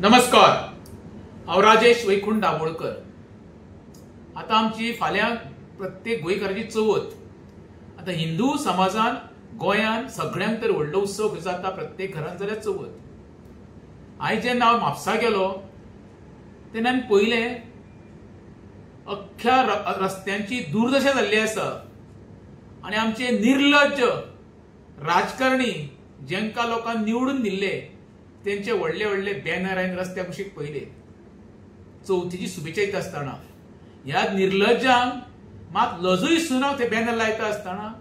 नमस्कार, हांव राजेश वैकुंठ दाबोळकर। आता आमची फाल्यां प्रत्येक गोंयकाराची चवथ। आता हिंदू समाजान गोंयान सगळ्यांक तर व्हडलो उत्सव जाता प्रत्येक घरांत जाल्यार चवथ। हांवें जेन्ना हांव म्हापसा गेलो तेन्ना पयलें अख्ख्या रस्त्यांची दुर्दशा जाल्ली आसा आनी आमचे निर्लज्ज राजकारणी जेंका लोकांनी निवडून दिल्ले तेंचे व्हडले व्हडले बॅनर हांवें रस्त्या कुशीक पयले चवथीची शुभेच्छा दिता आसतना। ह्या निर्लज्जांक मात लजूय सुनाव ते बॅनर लायता आसतना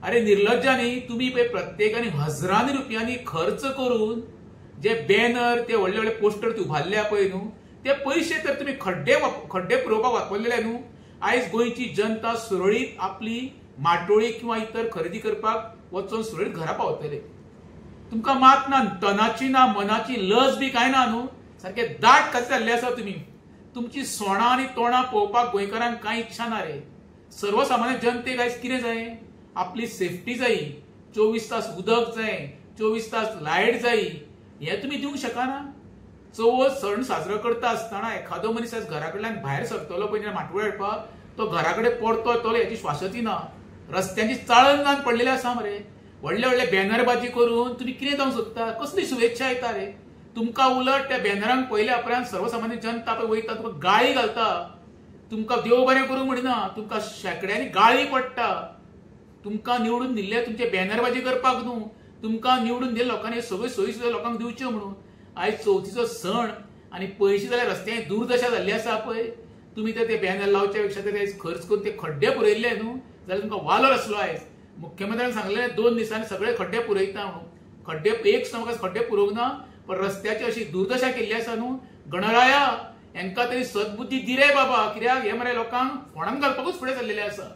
अरे निर्लज्जांनी तुम्ही प्रत्येकानी हजारांनी रुपयांनी खर्च करून जे बॅनर ते व्हडले व्हडले पोस्टर उभारल्या पळय न्हू ते पयशे तर तुम्ही खड्डे पुरोवपाक वापरलेले न्हू। आयज गोंयची जनता सुरळीत आपली माटोळी किंवा इतर खरेदी करपाक वचून सुरळीत घरा पावतले। तुमकां मात ना तनाची ना मनाची लज बी काय ना न्हू, सारखे दाट कशे जाल्ले आसा तुमी। तुमची सोणां आनी तोंडां पळोवपाक गोंयकारांक कांय इच्छा ना रे। सर्वसामान्य जनतेक आयज कितें जाय, आपली सेफ्टी जायी, 24 तास उदक जाय, 24 तास लायट जायी, हे तुमी दिवंक शकना। चवथ सण साजरो करता आसतना एखादो मनीस आज घरा कडल्यान भायर सरतलो पळय माटोळी हाडपाक तो घरा कडेन पडतो येतलो हेची स्वासती ना। रस्त्यांची चाळण जावन पडलेली आसा मरे। व्हडले व्हडले बॅनरबाजी करून तुम्ही कितें जावंक सोदता, कसली शुभेच्छा येता रे। तुमकां उलट त्या बॅनरांक पयल्या उपरांत सर्वसामान्य जनता पळय वयता तुका गाळी घालता, तुमकां देव बरें करूं म्हणिना, तुमकां शेकड्यांनी गाळी पडटा। तुमकां निवडून दिल्ले तुमचे बॅनरबाजी करपाक न्हू, तुमकां निवडून दिल्ले लोकांनी सगळ्यो सोयी सुविधा लोकांक दिवच्यो म्हणून। आयज चवथीचो सण आनी पयशे जाल्यार रस्त्यांनी दुर्दशा जाल्ली आसा पळय, तुमी ते बॅनर लावच्या पेक्षा ते खर्च करून ते खड्डे पुरयल्ले न्हू जाल्यार तुमकां वालोर आसलो। आयज मुख्यमंत्र्यान सांगले 2 दिसांनी सगळे खड्डे पुरयता म्हणून। खड्डे एक म्हाका खड्डे पुरोवंक ना, पण रस्त्याची अशी दुर्दशा केल्ली आसा न्हू। गणराया हेंका तरी सद्बुद्धी दी रे बाबा, कित्याक हे मरे लोकांक फोंडान घालपाकूच फुडें सरलेले आसा।